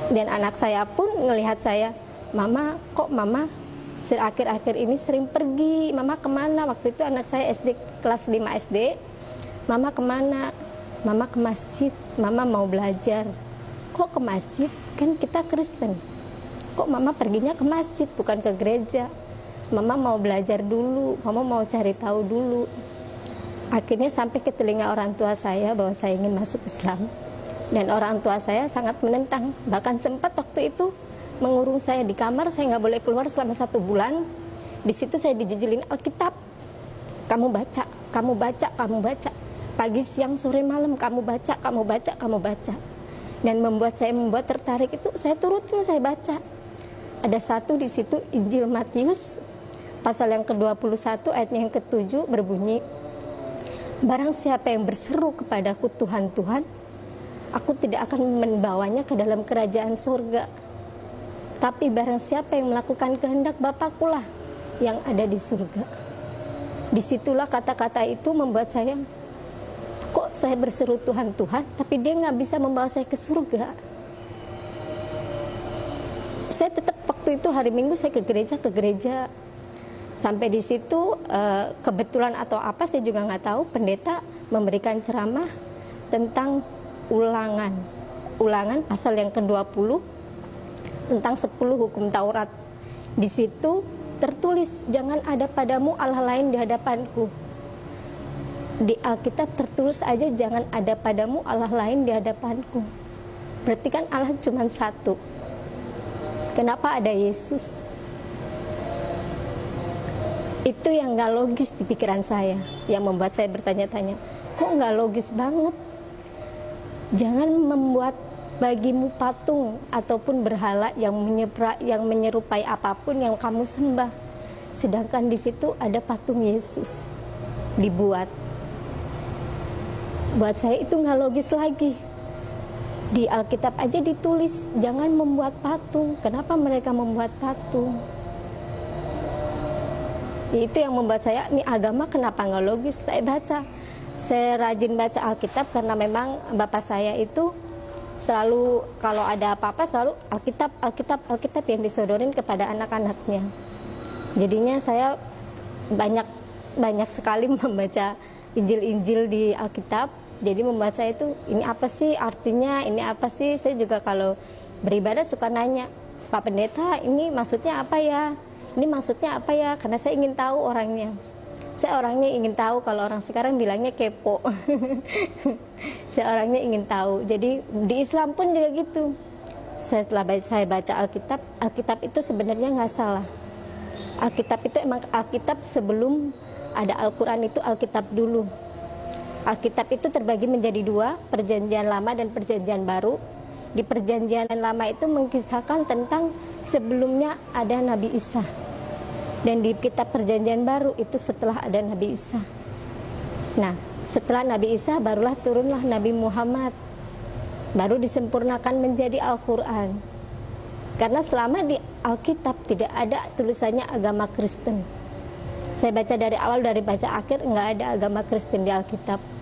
Dan anak saya pun ngelihat saya, mama kok mama akhir-akhir ini sering pergi, mama kemana? Waktu itu anak saya SD kelas 5 SD, mama kemana? Mama ke masjid, mama mau belajar. Kok ke masjid? Kan kita Kristen. Kok mama perginya ke masjid bukan ke gereja? Mama mau belajar dulu, mama mau cari tahu dulu. Akhirnya sampai ke telinga orang tua saya bahwa saya ingin masuk Islam. Dan orang tua saya sangat menentang. Bahkan sempat waktu itu mengurung saya di kamar, saya nggak boleh keluar selama 1 bulan. Di situ saya dijejelin Alkitab. Kamu baca, kamu baca, kamu baca. Pagi, siang, sore, malam kamu baca, kamu baca, kamu baca. Dan membuat tertarik itu, saya turutin, saya baca. Ada satu di situ Injil Matius pasal yang ke-21 ayatnya yang ke-7 berbunyi, barang siapa yang berseru kepadaku Tuhan, Tuhan, aku tidak akan membawanya ke dalam kerajaan surga. Tapi barang siapa yang melakukan kehendak Bapakku lah yang ada di surga. Disitulah kata-kata itu membuat saya, kok saya berseru Tuhan, Tuhan, tapi dia nggak bisa membawa saya ke surga. Saya tetap waktu itu hari Minggu saya ke gereja. Sampai di situ kebetulan atau apa saya juga nggak tahu, pendeta memberikan ceramah tentang ulangan pasal yang ke-20 tentang 10 hukum Taurat. Di situ tertulis, jangan ada padamu Allah lain di hadapanku. Di Alkitab tertulis aja, jangan ada padamu Allah lain di hadapanku. Berarti kan Allah cuma satu. Kenapa ada Yesus? Itu yang gak logis di pikiran saya, yang membuat saya bertanya-tanya, kok gak logis banget? Jangan membuat bagimu patung ataupun berhala yang menyerupai apapun yang kamu sembah. Sedangkan di situ ada patung Yesus dibuat. Buat saya itu nggak logis lagi. Di Alkitab aja ditulis jangan membuat patung. Kenapa mereka membuat patung? Itu yang membuat saya, ini agama kenapa nggak logis? Saya rajin baca Alkitab karena memang bapak saya itu selalu kalau ada apa-apa selalu Alkitab yang disodorin kepada anak-anaknya. Jadinya saya banyak sekali membaca Injil-Injil di Alkitab. Jadi membaca itu, ini apa sih artinya, ini apa sih. Saya juga kalau beribadah suka nanya, Pak Pendeta ini maksudnya apa ya, ini maksudnya apa ya, karena saya ingin tahu orangnya. Saya orangnya ingin tahu, kalau orang sekarang bilangnya kepo. Saya orangnya ingin tahu. Jadi di Islam pun juga gitu. Setelah saya baca Alkitab itu sebenarnya nggak salah. Alkitab itu emang Alkitab sebelum ada Al-Quran, itu Alkitab dulu. Alkitab itu terbagi menjadi 2, Perjanjian Lama dan Perjanjian Baru. Di Perjanjian Lama itu mengisahkan tentang sebelumnya ada Nabi Isa. Dan di kitab Perjanjian Baru itu setelah ada Nabi Isa. Nah, setelah Nabi Isa barulah turunlah Nabi Muhammad. Baru disempurnakan menjadi Al-Quran. Karena selama di Alkitab tidak ada tulisannya agama Kristen. Saya baca dari awal, dari baca akhir, nggak ada agama Kristen di Alkitab.